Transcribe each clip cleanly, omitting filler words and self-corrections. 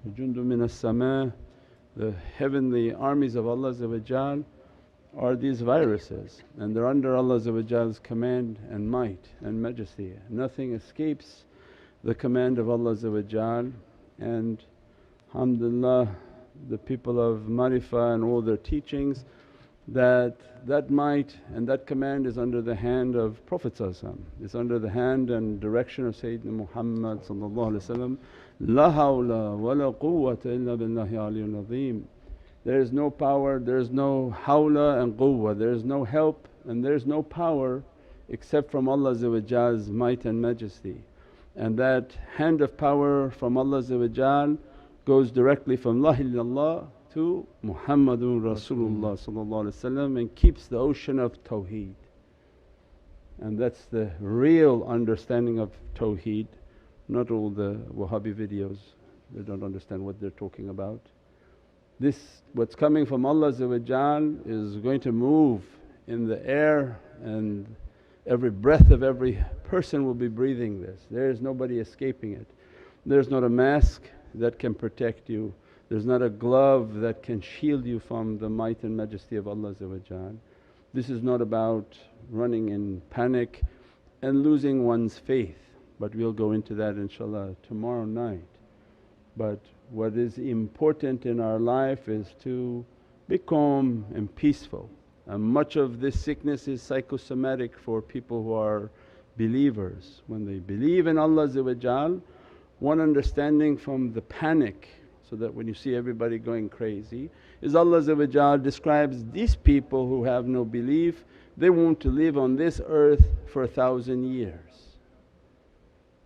Jundun min as-sama, the heavenly armies of Allah are these viruses, and they're under Allah's command and might and majesty. Nothing escapes the command of Allah, and alhamdulillah the people of Marifah and all their teachings, that might and that command is under the hand of Prophet, it's under the hand and direction of Sayyidina Muhammad. La hawla wa la quwwata illa billahi aliyyil azim. There is no power, there is no hawla and quwwah, there is no help and there is no power except from Allah's might and majesty. And that hand of power from Allah goes directly from La ilaha illallah to Muhammadun Rasulullah and keeps the ocean of tawheed. And that's the real understanding of tawheed, not all the Wahhabi videos, they don't understand what they're talking about. This what's coming from Allah is going to move in the air, and every breath of every person will be breathing this. There is nobody escaping it. There's not a mask that can protect you, there's not a glove that can shield you from the might and majesty of Allah. This is not about running in panic and losing one's faith, but we'll go into that inshaAllah tomorrow night. But what is important in our life is to be calm and peaceful, and much of this sickness is psychosomatic for people who are believers. When they believe in Allah, one understanding from the panic, so that when you see everybody going crazy, is Allah describes these people who have no belief, they want to live on this earth for 1,000 years.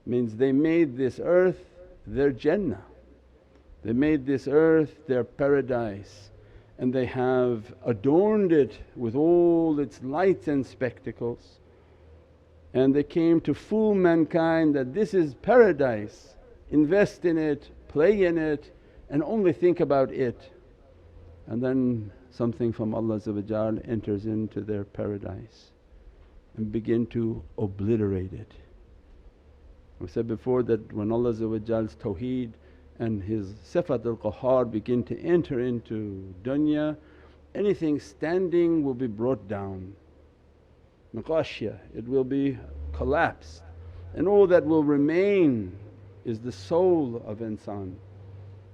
Means they made this earth their Jannah, they made this earth their paradise, and they have adorned it with all its lights and spectacles. And they came to fool mankind that this is paradise, invest in it, play in it and only think about it. And then something from Allah enters into their paradise and begin to obliterate it. We said before that when Allah's tawheed and His Sifat al-Qahar begin to enter into dunya, anything standing will be brought down, maqashya, it will be collapsed, and all that will remain is the soul of insan.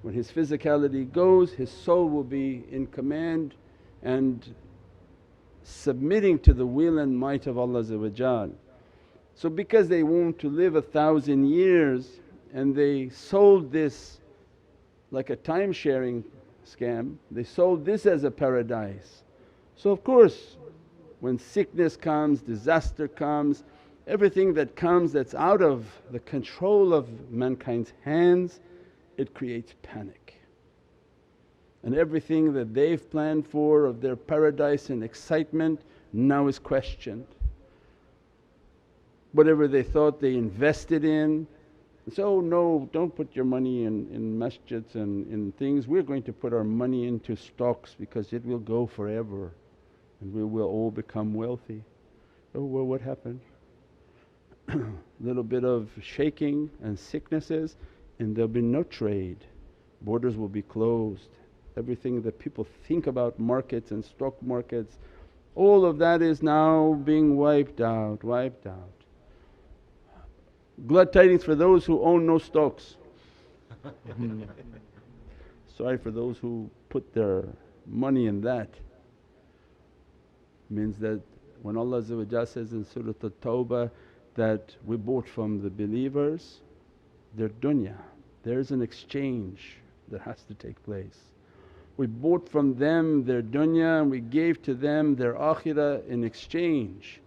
When his physicality goes, his soul will be in command and submitting to the will and might of Allah. So because they want to live 1,000 years and they sold this like a time sharing scam, they sold this as a paradise. So of course when sickness comes, disaster comes, everything that comes that's out of the control of mankind's hands, it creates panic. And everything that they've planned for of their paradise and excitement now is questioned. Whatever they thought they invested in, so oh no, don't put your money in masjids and in things, we're going to put our money into stocks because it will go forever and we will all become wealthy. Oh well, what happened? Little bit of shaking and sicknesses and there'll be no trade, borders will be closed. Everything that people think about markets and stock markets, all of that is now being wiped out. Glad tidings for those who own no stocks. Sorry for those who put their money in that. Means that when Allah says in Surah At-Tawbah that we bought from the believers their dunya, there is an exchange that has to take place. We bought from them their dunya and we gave to them their akhirah in exchange.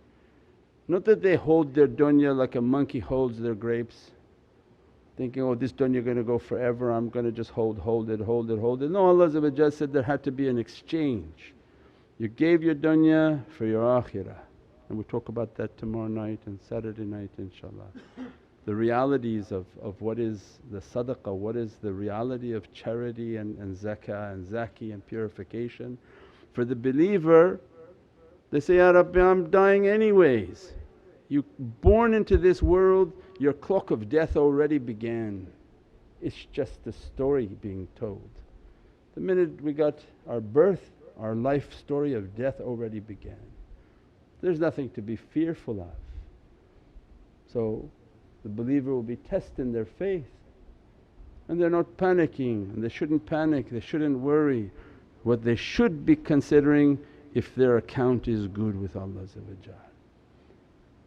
Not that they hold their dunya like a monkey holds their grapes, thinking, oh this dunya going to go forever, I'm going to just hold it. No, Allah said there had to be an exchange. You gave your dunya for your akhirah, and we'll talk about that tomorrow night and Saturday night inshaAllah. The realities of what is the sadaqah, what is the reality of charity and zakah and zaki and purification. For the believer, they say, Ya Rabbi, I'm dying anyways. You born into this world, your clock of death already began. It's just a story being told. The minute we got our birth, our life story of death already began. There's nothing to be fearful of. So the believer will be testing their faith, and they're not panicking, and they shouldn't panic, they shouldn't worry. What they should be considering, if their account is good with Allah.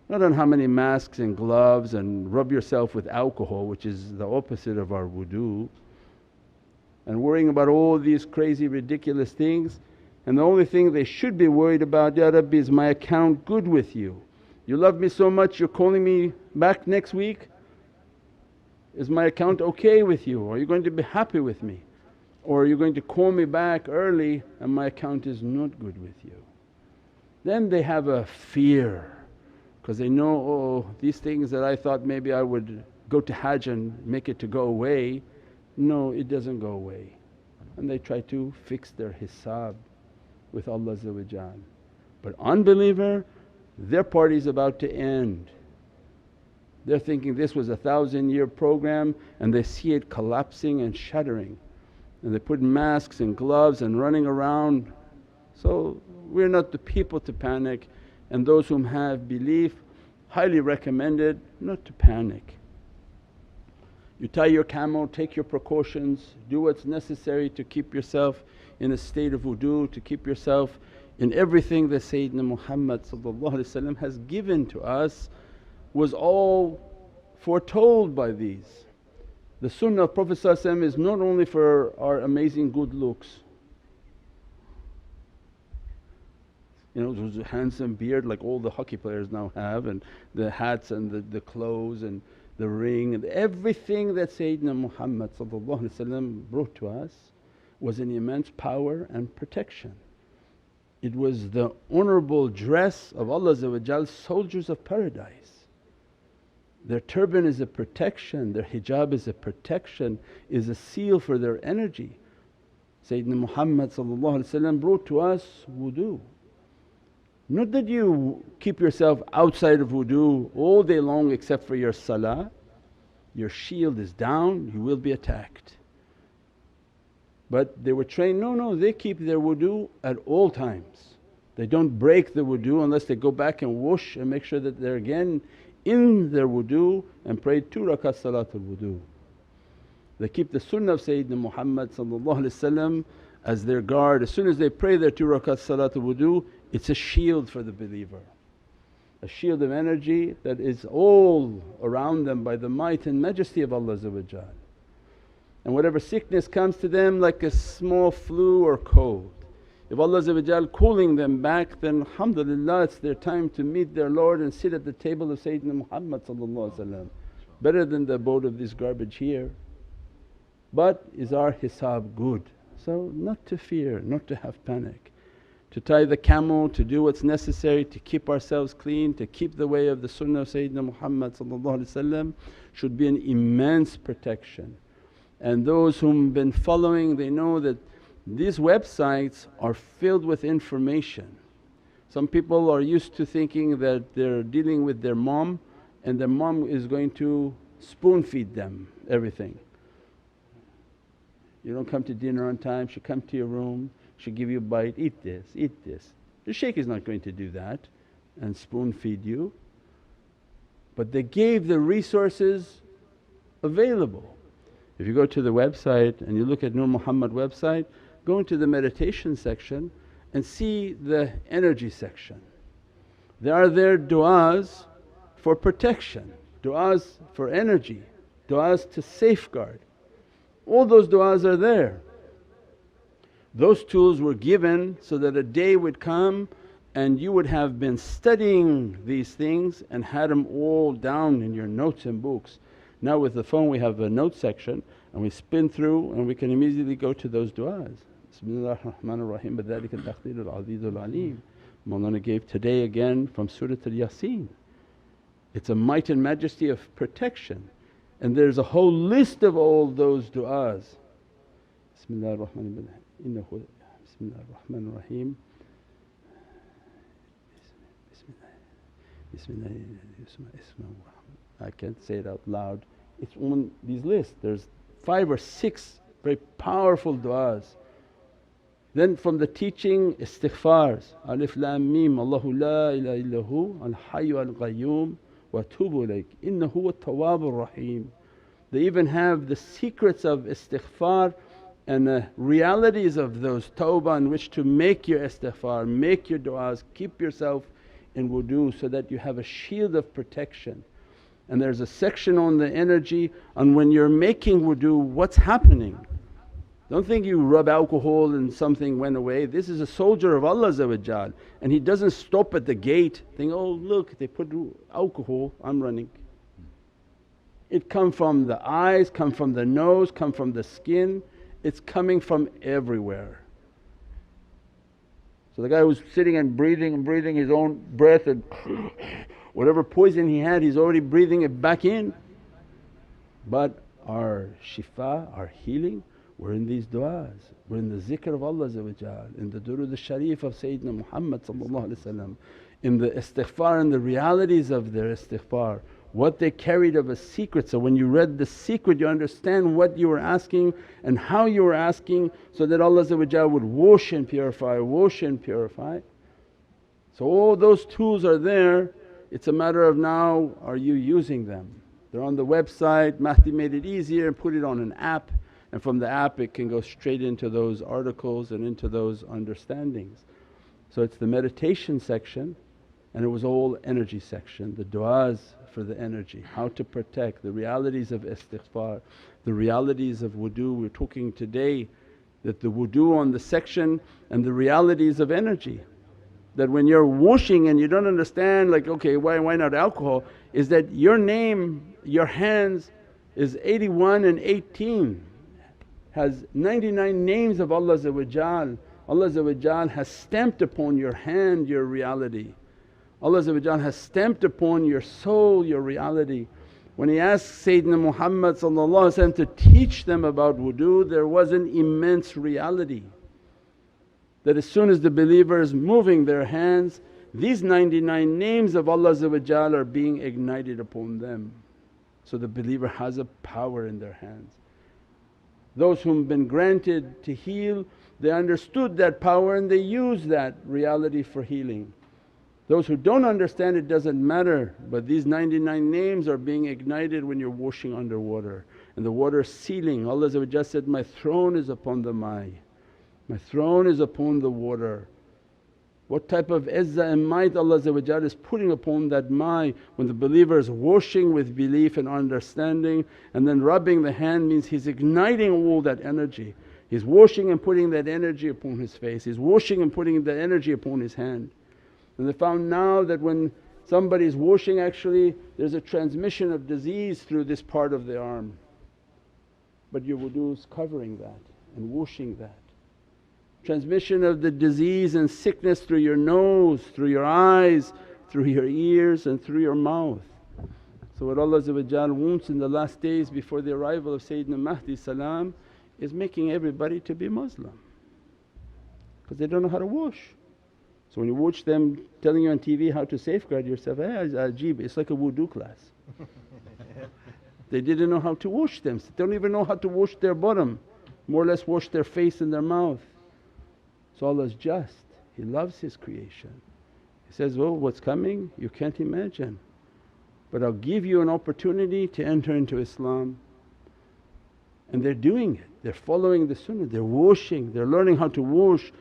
Not on how many masks and gloves and rub yourself with alcohol, which is the opposite of our wudu, and worrying about all these crazy ridiculous things. And the only thing they should be worried about, Ya Rabbi, is my account good with you? You love me so much, you're calling me back next week? Is my account okay with you? Are you going to be happy with me? Or are you going to call me back early and my account is not good with you? Then they have a fear, because they know, oh, these things that I thought maybe I would go to Hajj and make it to go away, no, it doesn't go away. And they try to fix their hisab with Allah. But unbeliever, their party's about to end. They're thinking this was a 1,000-year program, and they see it collapsing and shattering, and they put masks and gloves and running around. So we're not the people to panic, and those whom have belief, highly recommended not to panic. You tie your camel, take your precautions, do what's necessary to keep yourself in a state of wudu, to keep yourself in everything that Sayyidina Muhammad has given to us, was all foretold by these. The sunnah of Prophet is not only for our amazing good looks, those handsome beard like all the hockey players now have, and the hats and the clothes and the ring, and everything that Sayyidina Muhammad brought to us was an immense power and protection. It was the honourable dress of Allah's soldiers of paradise. Their turban is a protection, their hijab is a protection, is a seal for their energy. Sayyidina Muhammad brought to us wudu. Not that you keep yourself outside of wudu all day long except for your salah, your shield is down, you will be attacked. But they were trained, no, they keep their wudu at all times. They don't break the wudu unless they go back and wash and make sure that they're again in their wudu and pray 2 rakat salatul wudu. They keep the sunnah of Sayyidina Muhammad as their guard. As soon as they pray their 2 rakat salatul wudu, it's a shield for the believer, a shield of energy that is all around them by the might and majesty of Allah. And whatever sickness comes to them like a small flu or cold, if Allah cooling them back, then alhamdulillah it's their time to meet their Lord and sit at the table of Sayyidina Muhammad, better than the abode of this garbage here. But is our hisab good? So not to fear, not to have panic, to tie the camel, to do what's necessary to keep ourselves clean, to keep the way of the sunnah of Sayyidina Muhammad should be an immense protection. And those whom been following, they know that these websites are filled with information. Some people are used to thinking that they're dealing with their mom and their mom is going to spoon feed them everything. You don't come to dinner on time, she'll come to your room, she'll give you a bite, eat this, eat this. The shaykh is not going to do that and spoon feed you. But they gave the resources available. If you go to the website and you look at Nur Muhammad website, go into the meditation section and see the energy section. There are du'as for protection, du'as for energy, du'as to safeguard. All those du'as are there. Those tools were given so that a day would come and you would have been studying these things and had them all down in your notes and books. Now with the phone we have a note section and we spin through and we can immediately go to those du'as. Bismillahir Rahmanir Rahim, bidhalika al-taqdeer al-azizul alim. Mawlana gave today again from Surah Yasin. It's a might and majesty of protection, and there's a whole list of all those du'as. Bismillahir Rahmanir Rahim, Bismillahir Rahmanir Rahim. Bismillah, I can't say it out loud. It's on these lists, there's 5 or 6 very powerful du'as. Then from the teaching istighfars, Alif Lam Mim, Allahu la ilaha illahu al hayyu al qayyum wa atubu ilayk innahu huwa tawwabur rahim. They even have the secrets of istighfar and the realities of those tawbah in which to make your istighfar, make your du'as, keep yourself in wudu so that you have a shield of protection. And there's a section on the energy on when you're making wudu, what's happening. Don't think you rub alcohol and something went away. This is a soldier of Allah and he doesn't stop at the gate think, oh look they put alcohol, I'm running. It come from the eyes, come from the nose, come from the skin, it's coming from everywhere. So the guy who's sitting and breathing his own breath and whatever poison he had he's already breathing it back in. But our shifa, our healing, we're in these du'as, we're in the zikr of Allah, in the durood al-sharif of Sayyidina Muhammad, in the istighfar and the realities of their istighfar, what they carried of a secret. So when you read the secret you understand what you were asking and how you were asking, so that Allah would wash and purify, wash and purify. So all those tools are there, it's a matter of now are you using them. They're on the website, Mahdi made it easier and put it on an app, and from the app it can go straight into those articles and into those understandings. So it's the meditation section and it was all energy section, the du'as for the energy, how to protect, the realities of istighfar, the realities of wudu. We're talking today that the wudu on the section and the realities of energy. That when you're washing and you don't understand like, okay why not alcohol, is that your name, your hands is 81 and 18, has 99 names of Allah. Allah has stamped upon your hand your reality. Allah has stamped upon your soul your reality. When He asked Sayyidina Muhammad to teach them about wudu, there was an immense reality that as soon as the believer is moving their hands, these 99 names of Allah are being ignited upon them. So the believer has a power in their hands. Those whom been granted to heal, they understood that power and they use that reality for healing. Those who don't understand it doesn't matter, but these 99 names are being ignited when you're washing underwater and the water is sealing. Allah said, my throne is upon the mai, my throne is upon the water. What type of izzah and might Allah is putting upon that mai when the believer is washing with belief and understanding, and then rubbing the hand means he's igniting all that energy. He's washing and putting that energy upon his face, he's washing and putting that energy upon his hand. And they found now that when somebody is washing, actually there's a transmission of disease through this part of the arm. But your wudu is covering that and washing that. Transmission of the disease and sickness through your nose, through your eyes, through your ears and through your mouth. So what Allah wants in the last days before the arrival of Sayyidina Mahdi salam is making everybody to be Muslim, because they don't know how to wash. So when you watch them telling you on TV how to safeguard yourself, ajeeb, it's like a wudu class. They didn't know how to wash them, they don't even know how to wash their bottom, more or less wash their face and their mouth. So Allah is just, He loves His creation. He says, oh what's coming you can't imagine, but I'll give you an opportunity to enter into Islam. And they're doing it, they're following the sunnah, they're washing, they're learning how to wash.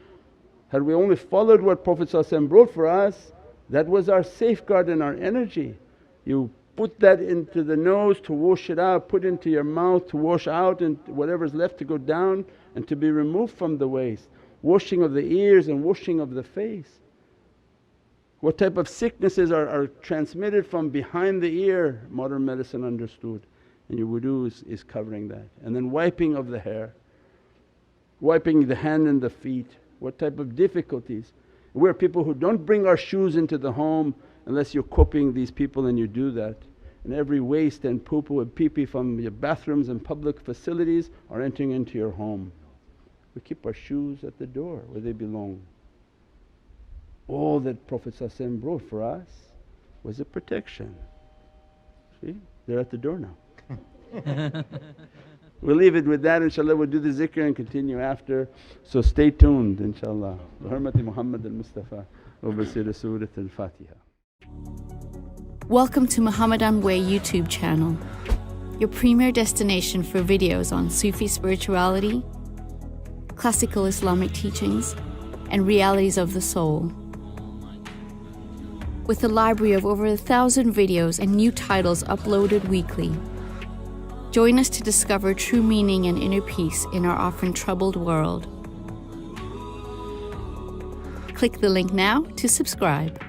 Had we only followed what Prophet brought for us, that was our safeguard and our energy. You put that into the nose to wash it out, put into your mouth to wash out, and whatever's left to go down and to be removed from the waste. Washing of the ears and washing of the face. What type of sicknesses are transmitted from behind the ear, modern medicine understood, and your wudu is covering that. And then wiping of the hair, wiping the hand and the feet. What type of difficulties. We're people who don't bring our shoes into the home unless you're copying these people and you do that. And every waste and poo-poo and pee-pee from your bathrooms and public facilities are entering into your home. We keep our shoes at the door where they belong. All that Prophet brought for us was a protection. See, they're at the door now. We'll leave it with that, inshaAllah. We'll do the zikr and continue after. So stay tuned, inshaAllah. Bi hurmati Muhammad al-Mustafa wa basira Surat al-Fatiha. Welcome to Muhammadan Way YouTube channel, your premier destination for videos on Sufi spirituality, classical Islamic teachings, and realities of the soul. With a library of over 1,000 videos and new titles uploaded weekly. Join us to discover true meaning and inner peace in our often troubled world. Click the link now to subscribe.